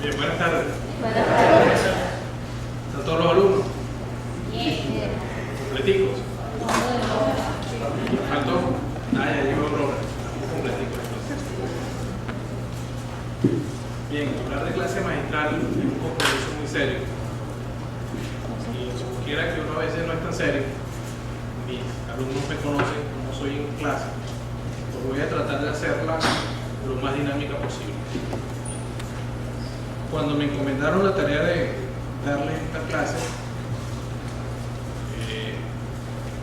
Bien, buenas tardes. Buenas tardes. ¿Están todos los alumnos? Bien. ¿Completicos? ¿Faltó? Ah, ya llegó Robert. Estamos completicos entonces. Bien, hablar de clase magistral es un compromiso muy serio. Y como quiera que uno a veces no es tan serio, mis alumnos me conocen como soy en clase, pues voy a tratar de hacerla lo más dinámica posible. Cuando me encomendaron la tarea de darles esta clase,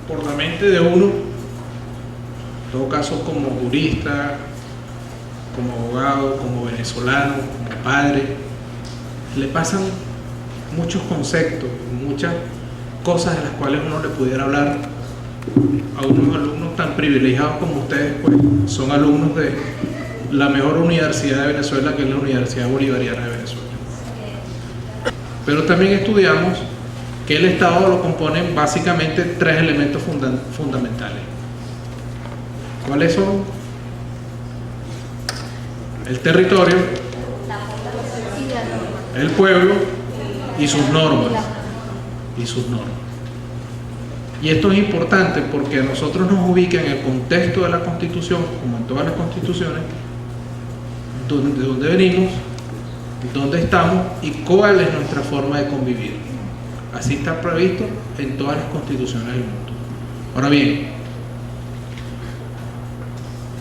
por la mente de uno, en todo caso como jurista, como abogado, como venezolano, como padre, le pasan muchos conceptos, muchas cosas de las cuales uno le pudiera hablar a unos alumnos tan privilegiados como ustedes, pues son alumnos de la mejor universidad de Venezuela, que es la Universidad Bolivariana de Venezuela. Pero también estudiamos que el Estado lo componen básicamente tres elementos fundamentales. ¿Cuáles son? El territorio, el pueblo y sus normas. Y esto es importante porque a nosotros nos ubica en el contexto de la Constitución, como en todas las constituciones, de dónde venimos, dónde estamos y cuál es nuestra forma de convivir. Así está previsto en todas las constituciones del mundo. Ahora bien,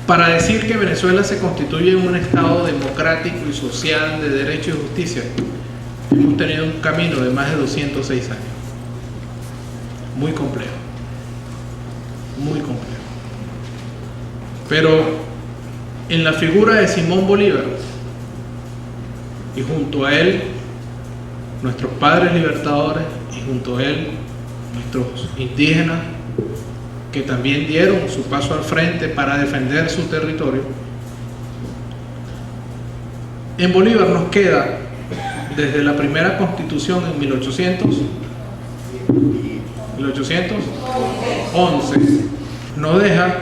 para decir que Venezuela se constituye en un Estado democrático y social de derecho y justicia, hemos tenido un camino de más de 206 años. Muy complejo. Muy complejo. Pero en la figura de Simón Bolívar, y junto a él nuestros padres libertadores, y junto a él nuestros indígenas que también dieron su paso al frente para defender su territorio, en Bolívar nos queda desde la primera constitución en 1811 nos deja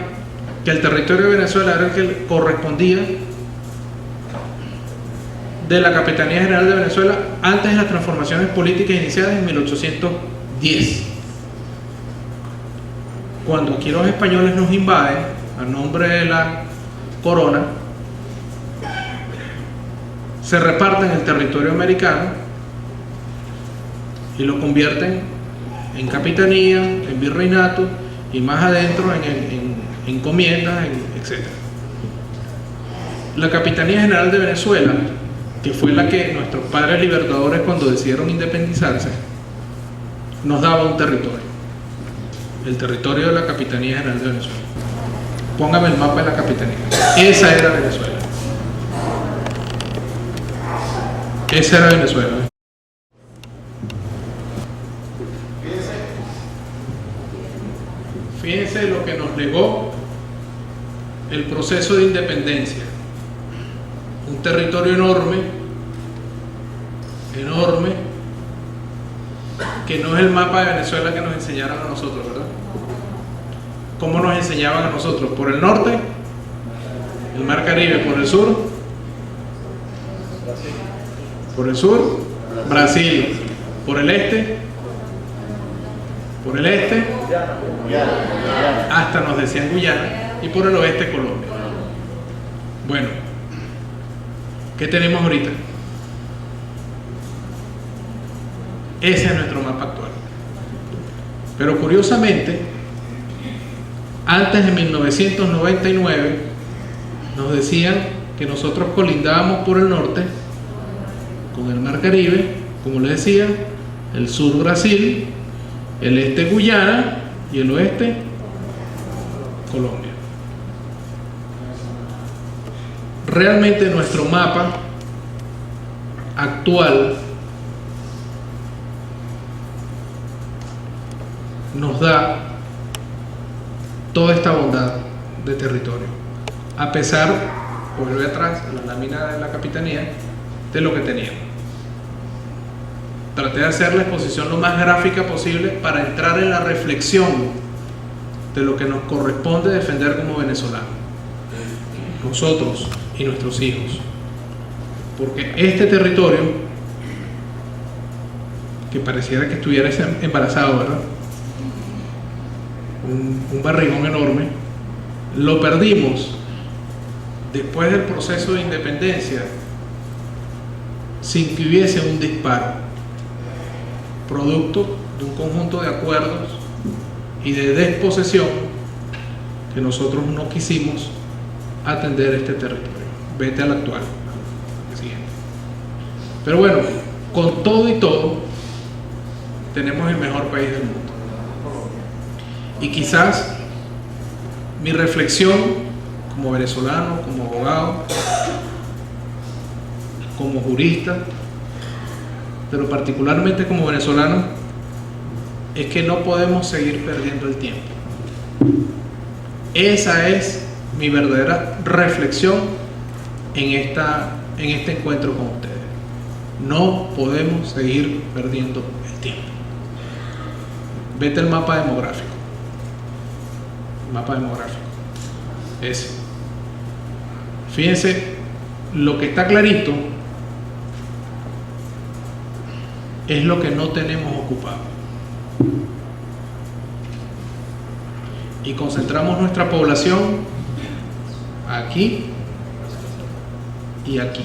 que el territorio de Venezuela era el que correspondía de la Capitanía General de Venezuela antes de las transformaciones políticas iniciadas en 1810. Cuando aquí los españoles nos invaden a nombre de la corona, se reparten el territorio americano y lo convierten en capitanía, en virreinato y más adentro en encomiendas, etc. La Capitanía General de Venezuela, que fue la que nuestros padres libertadores, cuando decidieron independizarse, nos daba un territorio, el territorio de la Capitanía General de Venezuela. Póngame el mapa de la Capitanía. Esa era Venezuela. Esa era Venezuela. Fíjense lo que nos legó el proceso de independencia. Un territorio enorme, que no es el mapa de Venezuela que nos enseñaron a nosotros, ¿verdad? ¿Cómo nos enseñaban a nosotros? Por el norte, el Mar Caribe; por el sur, Brasil; por el este, hasta nos decían Guyana; y por el oeste, Colombia. Bueno, ¿qué tenemos ahorita? Ese es nuestro mapa actual. Pero curiosamente, antes de 1999 nos decían que nosotros colindábamos por el norte con el Mar Caribe, como les decía, el sur Brasil, el este Guyana y el oeste Colombia. Realmente nuestro mapa actual nos da toda esta bondad de territorio, a pesar, vuelve atrás en la lámina de la Capitanía, de lo que teníamos. Traté de hacer la exposición lo más gráfica posible para entrar en la reflexión de lo que nos corresponde defender como venezolanos, nosotros y nuestros hijos. porque este territorio, que pareciera que estuviera embarazado, ¿verdad? Un barrigón enorme, lo perdimos después del proceso de independencia sin que hubiese un disparo, producto de un conjunto de acuerdos y de desposesión que nosotros no quisimos atender este territorio. Vete al actual. Siguiente. Pero bueno, con todo y todo, tenemos el mejor país del mundo. Y quizás mi reflexión como venezolano, como abogado, como jurista, pero particularmente como venezolano, es que no podemos seguir perdiendo el tiempo. Esa es mi verdadera reflexión en este encuentro con ustedes. No podemos seguir perdiendo el tiempo. Vete al mapa demográfico. Mapa demográfico. Ese. Fíjense, lo que está clarito es lo que no tenemos ocupado. Y concentramos nuestra población aquí y aquí.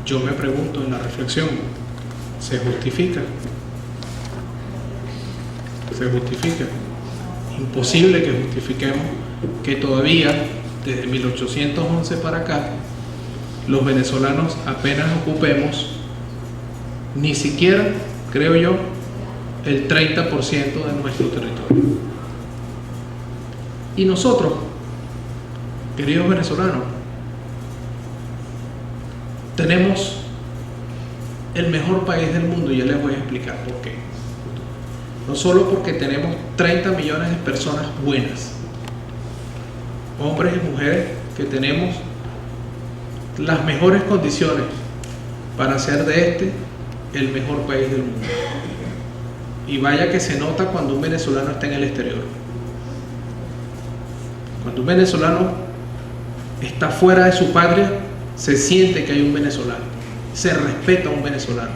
Yo me pregunto en la reflexión, ¿se justifica? ¿Se justifica? Imposible que justifiquemos que todavía, desde 1811 para acá, los venezolanos apenas ocupemos ni siquiera, creo yo, el 30% de nuestro territorio. Y nosotros, queridos venezolanos, tenemos el mejor país del mundo, y ya les voy a explicar por qué. No solo porque tenemos 30 millones de personas buenas, hombres y mujeres que tenemos las mejores condiciones para hacer de este el mejor país del mundo. Y vaya que se nota cuando un venezolano está en el exterior. Cuando un venezolano está fuera de su patria, se siente que hay un venezolano, se respeta a un venezolano,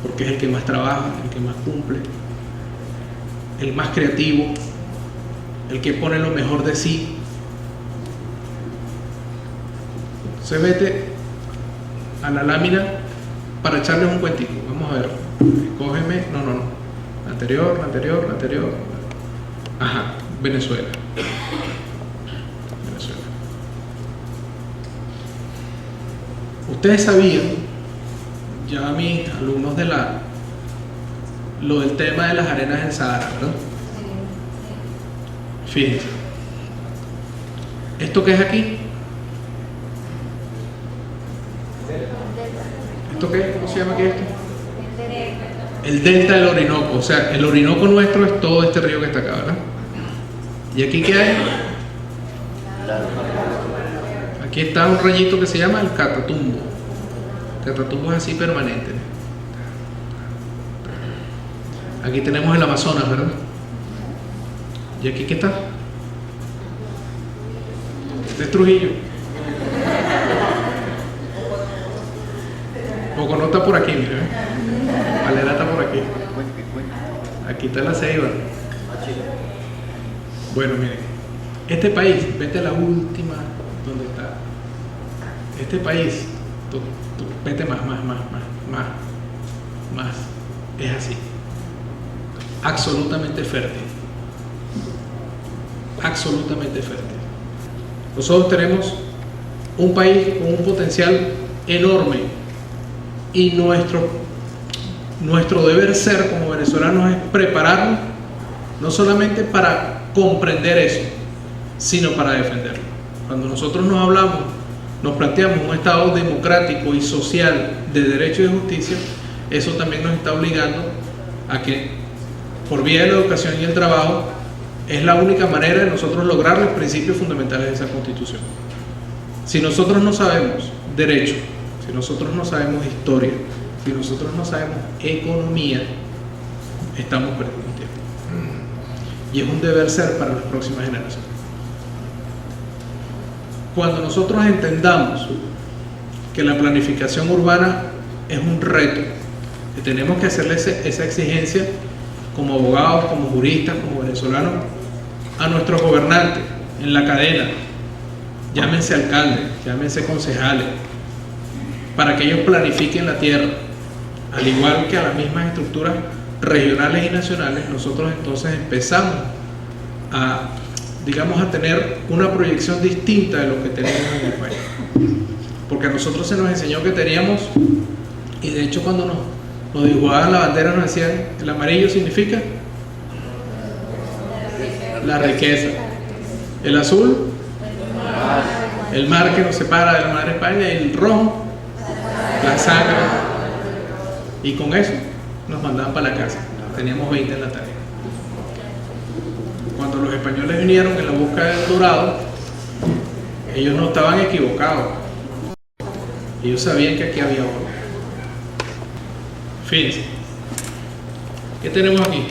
porque es el que más trabaja, el que más cumple, el más creativo, el que pone lo mejor de sí. Se mete a la lámina para echarles un cuentico. Vamos a ver, cógeme, no, la anterior. Ajá, Venezuela. Ustedes sabían, ya mis alumnos de lo del tema de las arenas del Sahara, ¿verdad? Fíjense, esto que es aquí, ¿esto qué es? ¿Cómo se llama aquí esto? El delta del Orinoco. O sea, el Orinoco nuestro es todo este río que está acá, ¿verdad? ¿Y aquí qué hay? Aquí está un rayito que se llama el Catatumbo. El Catatumbo es así permanente. Aquí tenemos el Amazonas, ¿verdad? ¿Y aquí qué está? Este es Trujillo. Poco no está por aquí, mira. Valera está por aquí. Aquí está la Ceiba. Bueno, miren. Este país, vete a la última donde está. Este país, vete más. Es así. Absolutamente fértil. Absolutamente fértil. Nosotros tenemos un país con un potencial enorme, y nuestro deber ser como venezolanos es prepararnos no solamente para comprender eso, sino para defenderlo. Cuando nosotros nos planteamos un Estado democrático y social de derecho y de justicia, eso también nos está obligando a que, por vía de la educación y el trabajo, es la única manera de nosotros lograr los principios fundamentales de esa Constitución. Si nosotros no sabemos derecho, si nosotros no sabemos historia, si nosotros no sabemos economía, estamos perdiendo tiempo. Y es un deber ser para las próximas generaciones. cuando nosotros entendamos que la planificación urbana es un reto, que tenemos que hacerle esa exigencia como abogados, como juristas, como venezolanos, a nuestros gobernantes en la cadena, llámense alcaldes, llámense concejales, para que ellos planifiquen la tierra, al igual que a las mismas estructuras regionales y nacionales. Nosotros entonces empezamos a, digamos, a tener una proyección distinta de lo que tenemos en el país, porque a nosotros se nos enseñó que teníamos, y de hecho cuando nos dibujaban la bandera nos decían, el amarillo significa la riqueza, el azul el mar que nos separa de la madre España, y el rojo la sangre, y con eso nos mandaban para la casa. Teníamos 20 en la tarea. Cuando los españoles vinieron en la busca del dorado, ellos no estaban equivocados, ellos sabían que aquí había oro. Fíjense, ¿qué tenemos aquí?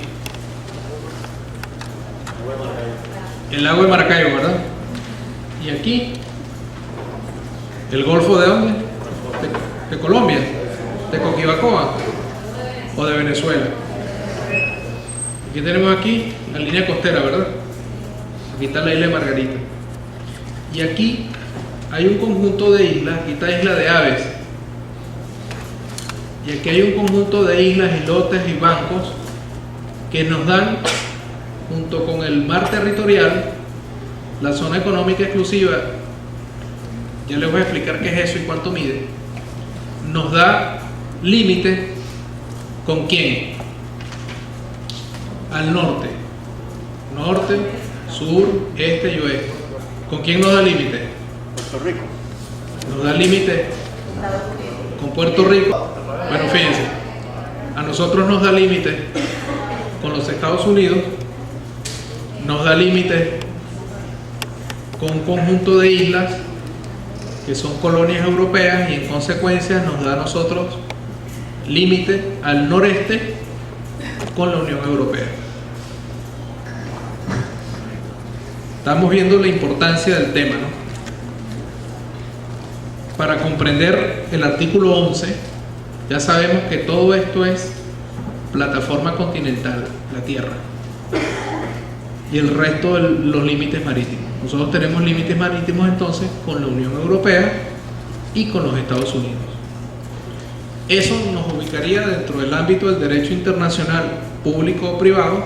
El lago de Maracaibo, ¿verdad? Y aquí, ¿el Golfo de dónde? De Colombia, de Coquibacoa o de Venezuela. Aquí tenemos aquí la línea costera, ¿verdad? Aquí está la isla de Margarita. Y aquí hay un conjunto de islas, aquí está Isla de Aves. Y aquí hay un conjunto de islas, islotes y bancos que nos dan, junto con el mar territorial, la zona económica exclusiva. Ya les voy a explicar qué es eso y cuánto mide. Nos da límite ¿con quién? Al norte. Norte, sur, este y oeste. ¿Con quién nos da límite? Puerto Rico. Nos da límite con Puerto Rico. Bueno, fíjense, a nosotros nos da límite con los Estados Unidos, nos da límite con un conjunto de islas que son colonias europeas, y en consecuencia nos da a nosotros límite al noreste con la Unión Europea. Estamos viendo la importancia del tema, ¿no? Para comprender el artículo 11, ya sabemos que todo esto es plataforma continental, la Tierra, y el resto de los límites marítimos. Nosotros tenemos límites marítimos entonces con la Unión Europea y con los Estados Unidos. Eso nos ubicaría dentro del ámbito del derecho internacional público o privado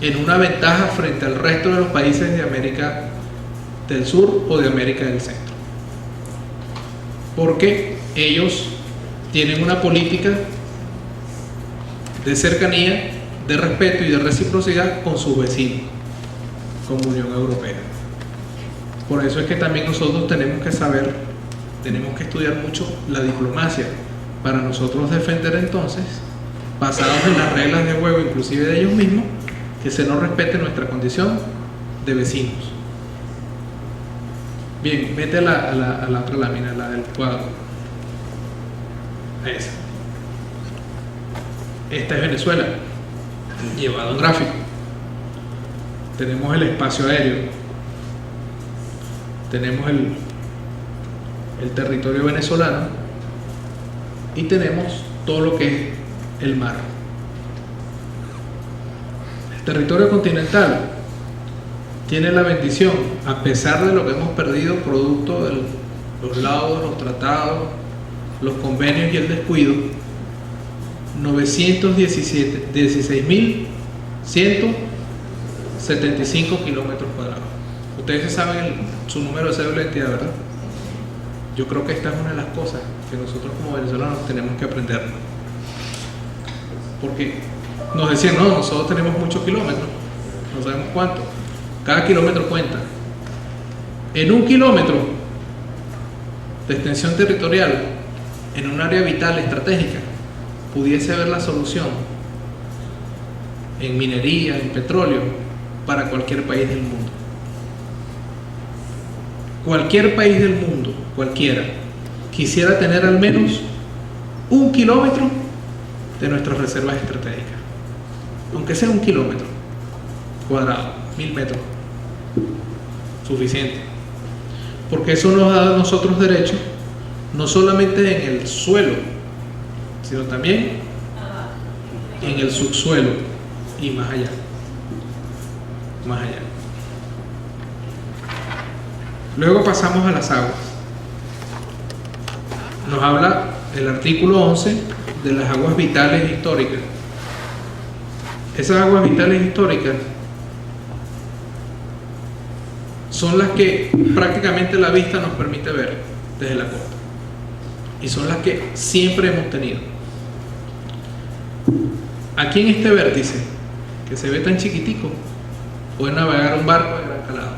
en una ventaja frente al resto de los países de América del Sur o de América del Centro, porque ellos tienen una política de cercanía, de respeto y de reciprocidad con sus vecinos, como Unión Europea. Por eso es que también nosotros tenemos que saber, tenemos que estudiar mucho la diplomacia para nosotros defender entonces, basados en las reglas de juego inclusive de ellos mismos, que se nos respete nuestra condición de vecinos. Bien, vete a la otra lámina, la del cuadro. Esa. Esta es Venezuela, llevado en gráfico. Tenemos el espacio aéreo, tenemos el territorio venezolano y tenemos todo lo que es el mar. El territorio continental tiene la bendición, a pesar de lo que hemos perdido producto de los laudos, los tratados, los convenios y el descuido, 16.175 kilómetros cuadrados. Ustedes saben su número de cédula de identidad, ¿verdad? Yo creo que esta es una de las cosas que nosotros como venezolanos tenemos que aprender, porque nos decían, no, nosotros tenemos muchos kilómetros, no sabemos cuánto. Cada kilómetro cuenta. En un kilómetro de extensión territorial, en un área vital estratégica, pudiese haber la solución en minería, en petróleo, para cualquier país del mundo. Cualquier país del mundo, cualquiera, quisiera tener al menos un kilómetro de nuestras reservas estratégicas, aunque sea un kilómetro cuadrado, 1000 metros, suficiente. porque eso nos da a nosotros derecho no solamente en el suelo, sino también en el subsuelo y más allá. Más allá. Luego pasamos a las aguas. Nos habla el artículo 11 de las aguas vitales históricas. Esas aguas vitales históricas son las que prácticamente la vista nos permite ver desde la costa y son las que siempre hemos tenido. Aquí en este vértice, que se ve tan chiquitico, puede navegar un barco de gran calado.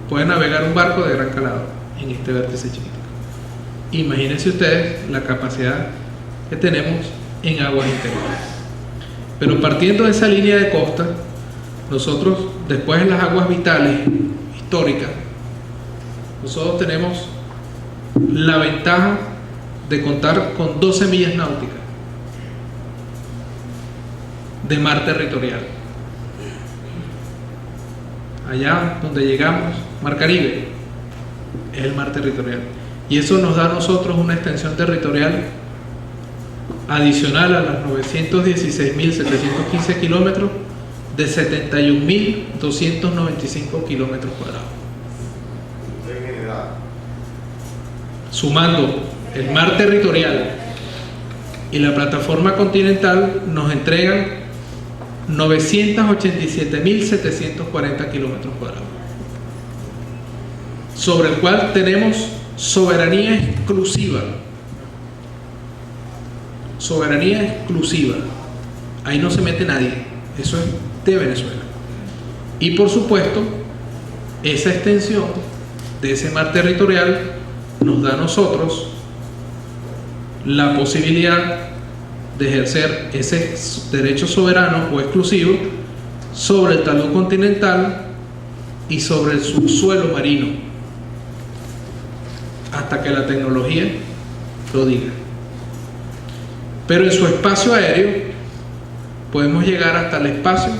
Puede navegar un barco de gran calado en este vértice chiquitico. Imagínense ustedes la capacidad que tenemos en aguas interiores. Pero partiendo de esa línea de costa, nosotros, después en las aguas vitales históricas, nosotros tenemos la ventaja de contar con 12 millas náuticas de mar territorial. Allá donde llegamos, Mar Caribe, es el mar territorial. Y eso nos da a nosotros una extensión territorial adicional a las 916.715 kilómetros de 71.295 kilómetros cuadrados. Sumando el mar territorial y la plataforma continental, nos entregan 987.740 kilómetros cuadrados, sobre el cual tenemos soberanía exclusiva. Soberanía exclusiva. Ahí no se mete nadie. Eso es de Venezuela. Y por supuesto, esa extensión de ese mar territorial nos da a nosotros la posibilidad de ejercer ese derecho soberano o exclusivo sobre el talud continental y sobre el subsuelo marino, hasta que la tecnología lo diga. Pero en su espacio aéreo podemos llegar hasta el espacio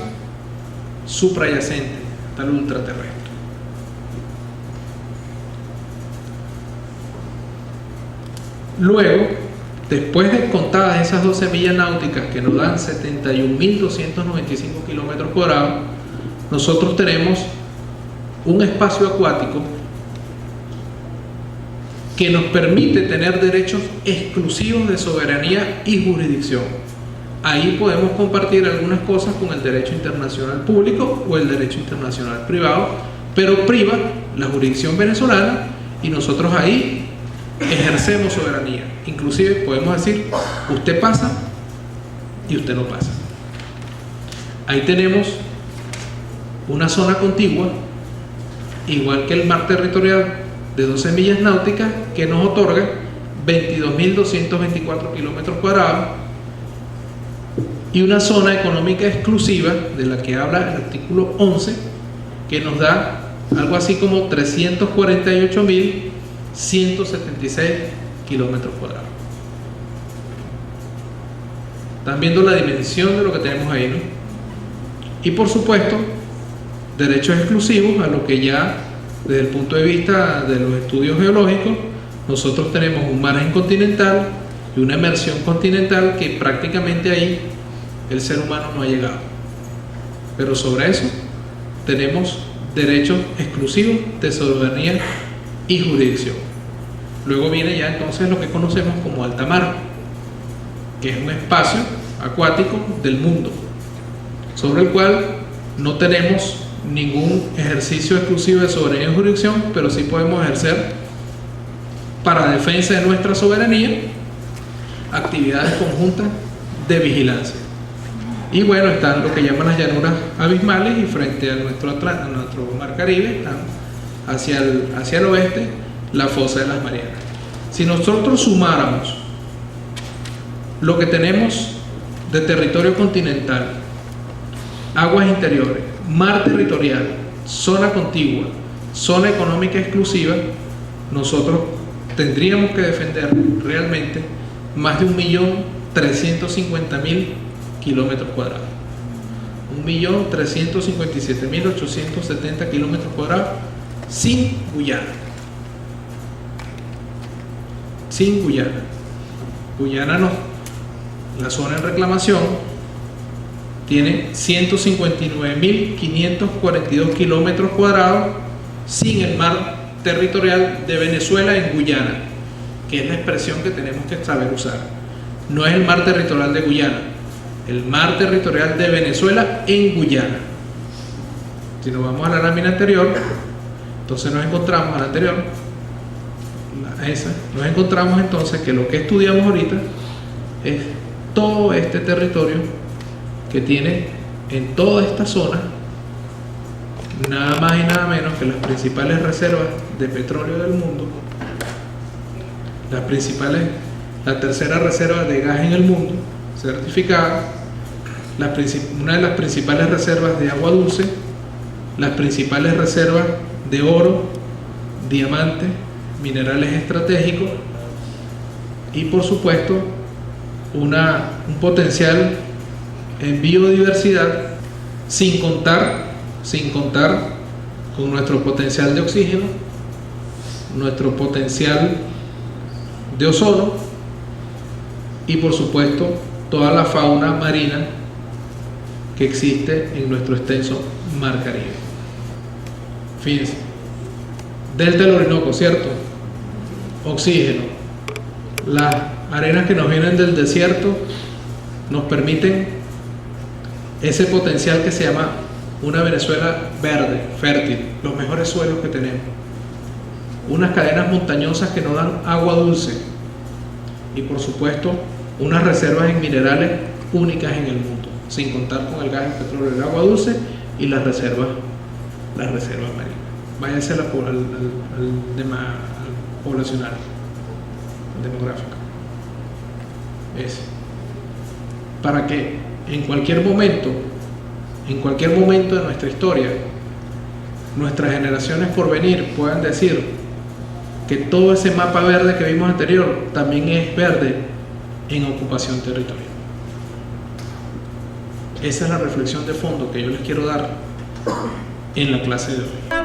suprayacente, hasta el ultraterrestre. Luego, después de contadas esas 12 millas náuticas que nos dan 71.295 kilómetros cuadrados, nosotros tenemos un espacio acuático que nos permite tener derechos exclusivos de soberanía y jurisdicción. Ahí podemos compartir algunas cosas con el derecho internacional público o el derecho internacional privado, pero priva la jurisdicción venezolana y nosotros ahí ejercemos soberanía. Inclusive podemos decir, usted pasa y usted no pasa. Ahí tenemos una zona contigua, igual que el mar territorial de 12 millas náuticas, que nos otorga 22.224 kilómetros cuadrados, y una zona económica exclusiva de la que habla el artículo 11, que nos da algo así como 348.176 kilómetros cuadrados. Están viendo la dimensión de lo que tenemos ahí, ¿no? Y por supuesto, derechos exclusivos a lo que ya desde el punto de vista de los estudios geológicos, nosotros tenemos un margen continental y una emersión continental que prácticamente ahí el ser humano no ha llegado. Pero sobre eso tenemos derechos exclusivos de soberanía y jurisdicción. Luego viene ya entonces lo que conocemos como alta mar, que es un espacio acuático del mundo, sobre el cual no tenemos ningún ejercicio exclusivo de soberanía y jurisdicción, pero sí podemos ejercer, para defensa de nuestra soberanía, actividades conjuntas de vigilancia. Y bueno, están lo que llaman las llanuras abismales, y frente a nuestro mar Caribe están hacia el oeste la fosa de las Marianas. Si nosotros sumáramos lo que tenemos de territorio continental, aguas interiores, mar territorial, zona contigua, zona económica exclusiva, nosotros tendríamos que defender realmente más de 1.350.000 kilómetros cuadrados. 1.357.870 kilómetros cuadrados sin Guyana. Sin Guyana. Guyana no. La zona en reclamación tiene 159.542 kilómetros cuadrados sin el mar territorial de Venezuela en Guyana, que es la expresión que tenemos que saber usar. No es el mar territorial de Guyana, el mar territorial de Venezuela en Guyana. Si nos vamos a la lámina anterior, entonces nos encontramos a la anterior, nos encontramos entonces que lo que estudiamos ahorita es todo este territorio que tiene en toda esta zona nada más y nada menos que las principales reservas de petróleo del mundo, la tercera reserva de gas en el mundo certificada, una de las principales reservas de agua dulce, las principales reservas de oro, diamantes, minerales estratégicos y por supuesto un potencial en biodiversidad, sin contar con nuestro potencial de oxígeno, nuestro potencial de ozono y por supuesto toda la fauna marina que existe en nuestro extenso mar Caribe. Fíjense, delta del Orinoco, ¿cierto? Oxígeno. Las arenas que nos vienen del desierto nos permiten ese potencial que se llama una Venezuela verde, fértil, los mejores suelos que tenemos, unas cadenas montañosas que nos dan agua dulce y por supuesto unas reservas en minerales únicas en el mundo, sin contar con el gas, el petróleo, el agua dulce y las reservas marinas. Váyanse al poblacional, demográfico. Para que en cualquier momento de nuestra historia, nuestras generaciones por venir puedan decir que todo ese mapa verde que vimos anterior también es verde en ocupación territorial. Esa es la reflexión de fondo que yo les quiero dar en la clase de hoy.